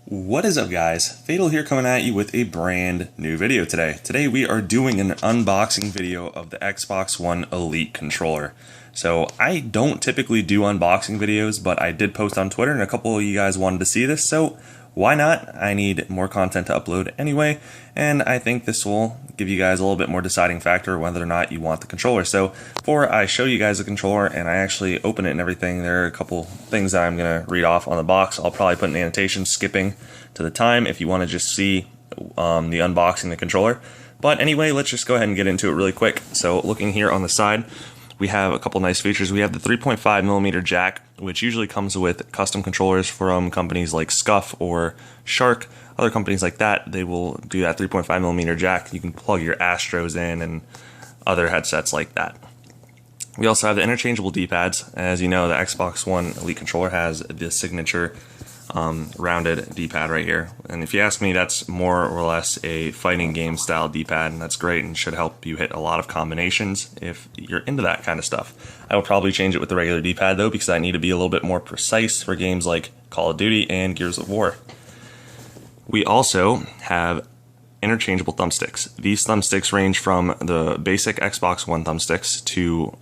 What is up, guys? Fatal here, coming at you with a brand new video today. Today we are doing an unboxing video of the Xbox One Elite controller. So I don't typically do unboxing videos, but I did post on Twitter and a couple of you guys wanted to see this, so why not? I need more content to upload anyway, and I think this will give you guys a little bit more deciding factor whether or not you want the controller. So before I show you guys the controller and I actually open it and everything, there are a couple things that I'm going to read off on the box. I'll probably put an annotation skipping to the time if you want to just see the unboxing of the controller. But anyway, let's just go ahead and get into it really quick. So looking here on the side, we have a couple nice features. We have the 3.5mm jack, which usually comes with custom controllers from companies like Scuf or Shark. Other companies like that, they will do that 3.5mm jack. You can plug your Astros in and other headsets like that. We also have the interchangeable D-pads. As you know, the Xbox One Elite controller has the signature rounded D-pad right here, and if you ask me, that's more or less a fighting game style D-pad, and that's great and should help you hit a lot of combinations if you're into that kind of stuff. I will probably change it with the regular D-pad though, because I need to be a little bit more precise for games like Call of Duty and Gears of War. We also have interchangeable thumbsticks. These thumbsticks range from the basic Xbox One thumbsticks to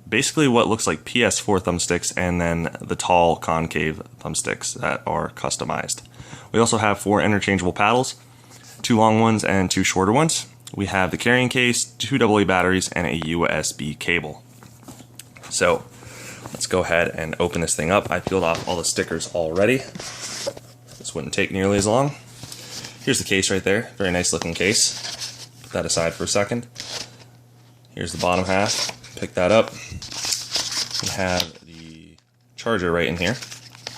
basically what looks like PS4 thumbsticks, and then the tall concave thumbsticks that are customized. We also have 4 interchangeable paddles, 2 long ones and 2 shorter ones. We have the carrying case, 2 AA batteries, and a USB cable. So let's go ahead and open this thing up. I peeled off all the stickers already. This wouldn't take nearly as long. Here's the case right there, very nice looking case. Put that aside for a second. Here's the bottom half. Pick that up. We have the charger right in here.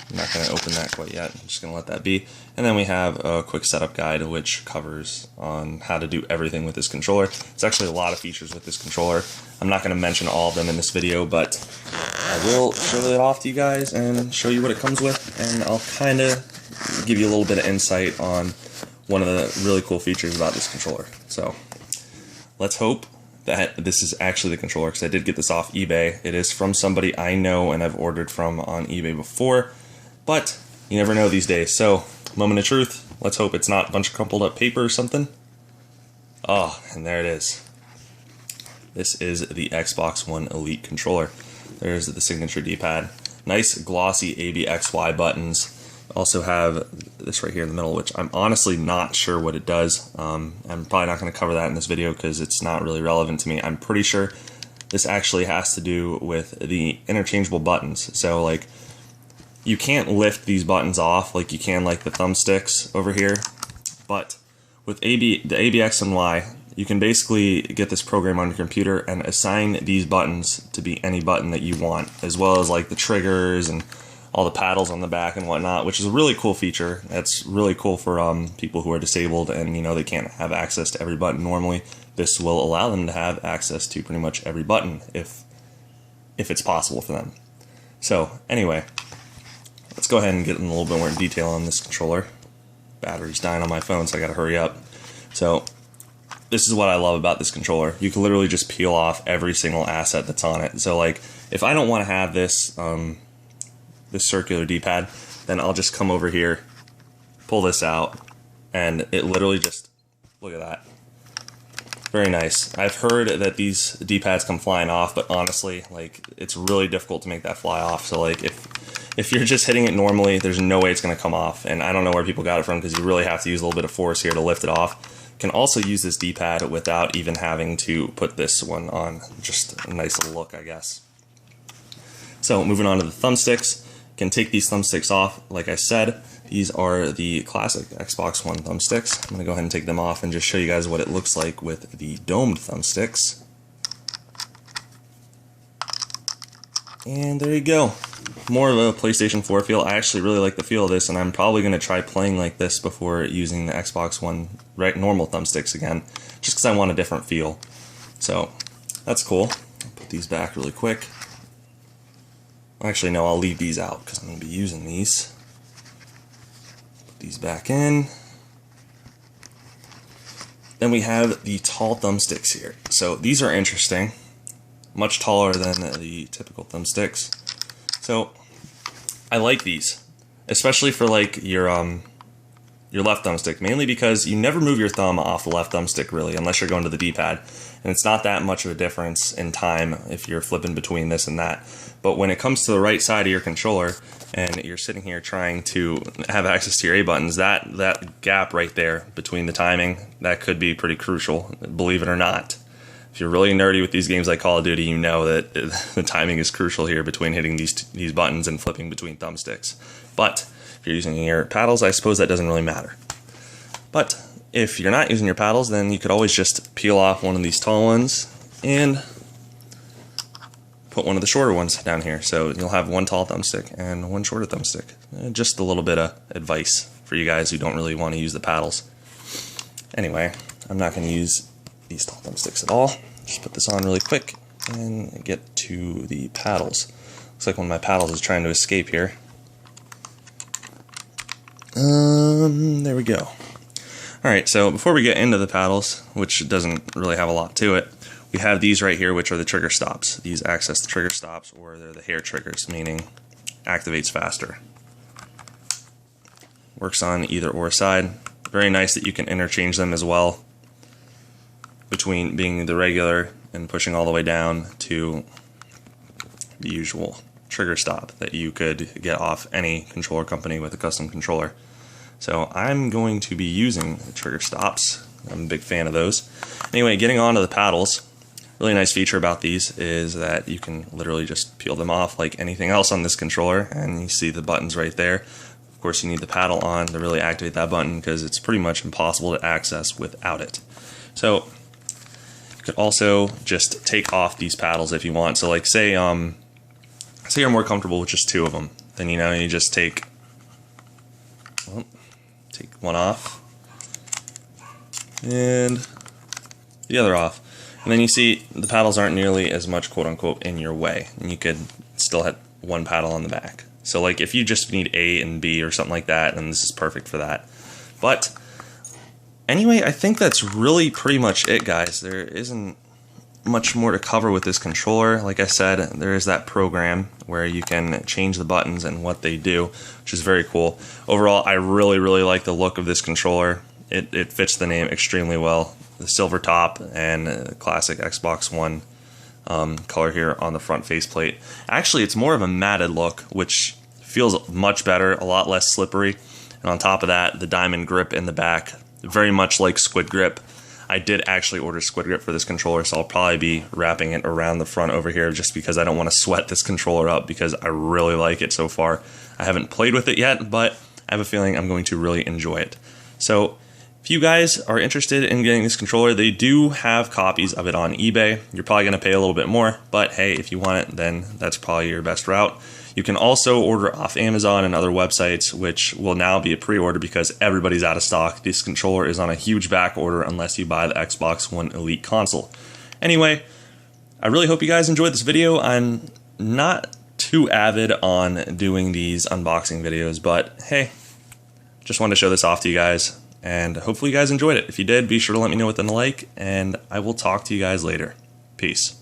I'm not going to open that quite yet. I'm just going to let that be. And then we have a quick setup guide which covers on how to do everything with this controller. There's actually a lot of features with this controller. I'm not going to mention all of them in this video, but I will show it off to you guys and show you what it comes with, and I'll kind of give you a little bit of insight on one of the really cool features about this controller. So let's hope that this is actually the controller, because I did get this off eBay. It is from somebody I know and I've ordered from on eBay before, but you never know these days. So, moment of truth, let's hope it's not a bunch of crumpled up paper or something. Oh, and there it is. This is the Xbox One Elite controller. There's the signature D-pad. Nice glossy ABXY buttons. Also have this right here in the middle, which I'm honestly not sure what it does. I'm probably not going to cover that in this video because it's not really relevant to me. I'm pretty sure this actually has to do with the interchangeable buttons. So like, you can't lift these buttons off like you can like the thumbsticks over here, but with the ABX and Y, you can basically get this program on your computer and assign these buttons to be any button that you want, as well as like the triggers and all the paddles on the back and whatnot, which is a really cool feature. That's really cool for people who are disabled and they can't have access to every button normally. This will allow them to have access to pretty much every button if it's possible for them. So anyway, let's go ahead and get in a little bit more detail on this controller. Battery's dying on my phone, so I gotta hurry up. So this is what I love about this controller. You can literally just peel off every single asset that's on it. So like, if I don't want to have this this circular D-pad, then I'll just come over here, pull this out, and it literally just, look at that. Very nice. I've heard that these D-pads come flying off, but honestly, like, it's really difficult to make that fly off. So like, if you're just hitting it normally, there's no way it's going to come off, and I don't know where people got it from, because you really have to use a little bit of force here to lift it off. You can also use this D-pad without even having to put this one on. Just a nice little look, I guess. So moving on to the thumbsticks. Can take these thumbsticks off. Like I said, these are the classic Xbox One thumbsticks. I'm going to go ahead and take them off and just show you guys what it looks like with the domed thumbsticks. And there you go. More of a PlayStation 4 feel. I actually really like the feel of this, and I'm probably going to try playing like this before using the Xbox One normal thumbsticks again, just because I want a different feel. So that's cool. I'll put these back really quick. Actually, no, I'll leave these out because I'm going to be using these. Put these back in. Then we have the tall thumbsticks here. So these are interesting. Much taller than the typical thumbsticks. So I like these, especially for like your your left thumbstick, mainly because you never move your thumb off the left thumbstick really, unless you're going to the D-pad. And it's not that much of a difference in time if you're flipping between this and that. But when it comes to the right side of your controller and you're sitting here trying to have access to your A buttons, that gap right there between the timing, that could be pretty crucial, believe it or not. If you're really nerdy with these games like Call of Duty, you know that the timing is crucial here between hitting these buttons and flipping between thumbsticks. But if you're using your paddles, I suppose that doesn't really matter. But if you're not using your paddles, then you could always just peel off one of these tall ones and put one of the shorter ones down here. So you'll have one tall thumbstick and one shorter thumbstick. Just a little bit of advice for you guys who don't really want to use the paddles. Anyway, I'm not going to use these tall thumbsticks at all. Just put this on really quick and get to the paddles. Looks like one of my paddles is trying to escape here. There we go. Alright, so before we get into the paddles, which doesn't really have a lot to it, we have these right here, which are the trigger stops. These access the trigger stops, or they're the hair triggers, meaning activates faster. Works on either or side. Very nice that you can interchange them as well, between being the regular and pushing all the way down to the usual trigger stop that you could get off any controller company with a custom controller. So I'm going to be using the trigger stops. I'm a big fan of those. Anyway, getting on to the paddles, really nice feature about these is that you can literally just peel them off like anything else on this controller, and you see the buttons right there. Of course, you need the paddle on to really activate that button because it's pretty much impossible to access without it. So you could also just take off these paddles if you want. So like say you're more comfortable with just two of them, then you just take one off and the other off, and then you see the paddles aren't nearly as much quote-unquote in your way, and you could still have one paddle on the back. So like if you just need A and B or something like that, then this is perfect for that. But anyway, I think that's really pretty much it, guys. There isn't much more to cover with this controller. Like I said, there is that program where you can change the buttons and what they do, which is very cool. Overall, I really like the look of this controller. It fits the name extremely well. The silver top and classic Xbox One color here on the front faceplate. Actually, it's more of a matted look, which feels much better, a lot less slippery. And on top of that, the diamond grip in the back, very much like Squid Grip. I did actually order Squid Grip for this controller, so I'll probably be wrapping it around the front over here just because I don't want to sweat this controller up because I really like it so far. I haven't played with it yet, but I have a feeling I'm going to really enjoy it. So if you guys are interested in getting this controller, they do have copies of it on eBay. You're probably going to pay a little bit more, but hey, if you want it, then that's probably your best route. You can also order off Amazon and other websites, which will now be a pre-order because everybody's out of stock. This controller is on a huge back order unless you buy the Xbox One Elite console. Anyway, I really hope you guys enjoyed this video. I'm not too avid on doing these unboxing videos, but hey, just wanted to show this off to you guys, and hopefully you guys enjoyed it. If you did, be sure to let me know with a like, and I will talk to you guys later. Peace.